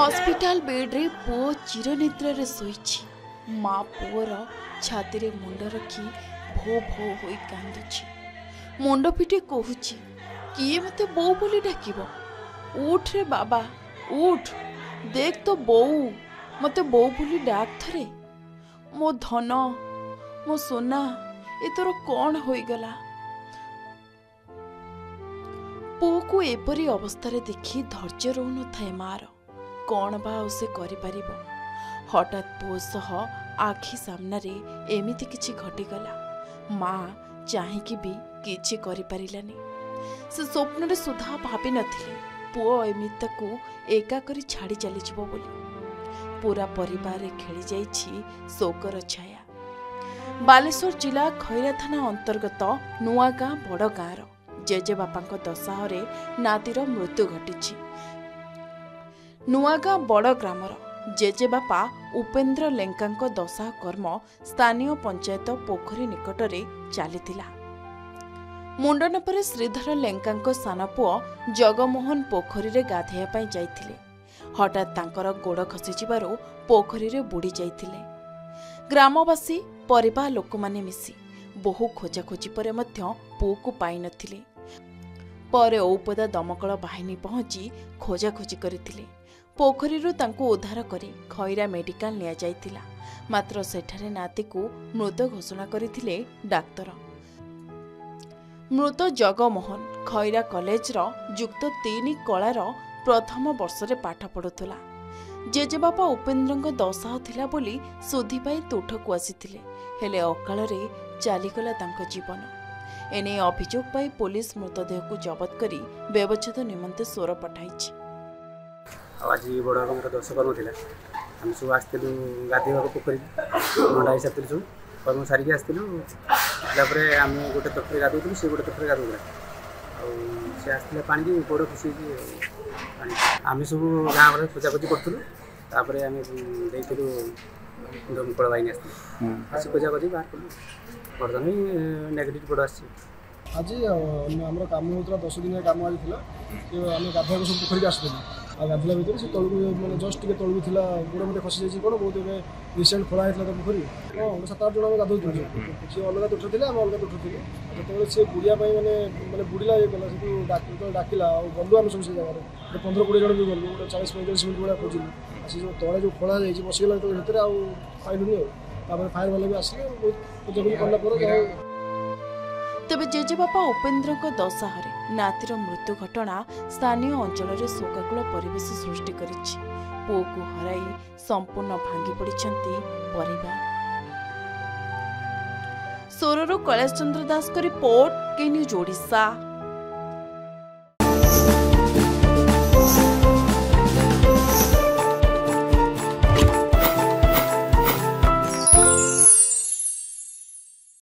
Hospital bed रे पुओ चिरनिद्रा रे सोईछि। माँ पुओर छाती रे मुंड रखी भो भो होई कांदुछि। मुंड पिटी कहूछि, किए मते बो बोली डाकिबो? उठ रे बाबा उठ, देख तो बोऊ मते बो बोली डाक थरे। मो धन मो सोना ए तोर कौन होईगला? पुओ को एपरी अवस्था देखि धैर्य रहु थाए मार। कौन बा से करि परिबो? हठात पुओ सह आखि सामना रे एमिति किछि घटिगला। माँ चाहिकी भी किछि करि परिलानी। से स्वप्न रे सुधा भाबी नथिले पुओ एमिति को एका करी छाड़ी चली जिवो बोली। पूरा परिवार रे खेली जाइछि शोकर छाया। बालेश्वर जिला खैरा थाना अंतर्गत नुआगाँ बड़ गाँर जेजे बापांको दशाहरे नातीर मृत्यु घटिछि। नुआगाँ बड़ ग्रामर जेजे बापा उपेन्द्र लेंकांको दशाह कर्म स्थानीय पंचायत पोखरी निकटरे चलीथिला। मुंडन पर श्रीधर लेंकांको सान पुओ जगमोहन पोखरी रे गाधेया पई जाइथिले। हठात तांकर गोड़ खसी जिबारु पोखरी रे बुड़ी जाइथिले। ग्रामवासी परिवार लोक माने मिसी बहु खोजाखोजी पर मध्य पुओ को पाई नथिले। पर औपदा दमकल बाहिनी पहुंची खोजाखोजी करथिले। पोखरीरू तांको उद्धार करी खैरा मेडिकल निया जाइथिला। मात्र सेठारे नाती को मृत घोषणा करथिले डाक्तर। मृत जगमोहन खैरा कॉलेज रो युक्त 3 कलार प्रथम वर्ष रे पाठ पढुथला। जेजेबापा उपेन्द्रଙ୍କ दशाह थिला बोली सुधी पाई तुठ को आसीथिले। हेले अकाल रे चालीगला तांको जीवन। एने अभियोग पाई पुलिस मृतदेह को जबत करी व्यवच्छेद निमंते सोर पठाइछि। आज बड़ा बाबा दर्श कर्म था आम सब आसलु गाधोवा पोखरी मंडा हिसाब से सब कर्म सारिक आसलु आम गोटे तटरे गाधोलु सी गोटे तटरे गाधोला सी आसला पानी की बड़ खुशी आम सब गाँव में खोजाखोजी करूँ आम दमकल बाहिनी आस खोजाखोजी बाहर कलु बर्तमान नेगेटिव रिपोर्ट आस। आज आम कम होता 10 दिन कम आज आम गाधोवा सब पोखरी आसलु गाधला भितर से तलू मैंने जस्ट टे तलू था गोड़ मत खसी जाइए कौन बहुत रिसेंट खोला होता तो पोखरी हाँ 7-8 जन आम गाधो सी अलग तुठ थे आम अलग तुठ थे जो सी बुड़िया मैंने मैंने बुड़ला ये कला से डाकिला गलु आम सब से जगह 15-20 जन भी गलु 40-45 मिनट भाया खोजिलु आसी जो तले जो खोला जाइए बसीगला तो भितर आइलुनि फायर वाले भी आसिले बहुत खोजाखोजी कला। तेबे जेजेबापा उपेन्द्रଙ୍କ दशाहरे नातीर मृत्यु घटना स्थानीय अंचल में शोकाकुल परिवेश सृष्टि करिछि। पुओ को हराई संपूर्ण भांगी पड़िछंती परिवार। सोररो कैलाश चंद्र दास को रिपोर्ट, के न्यूज ओडिशा।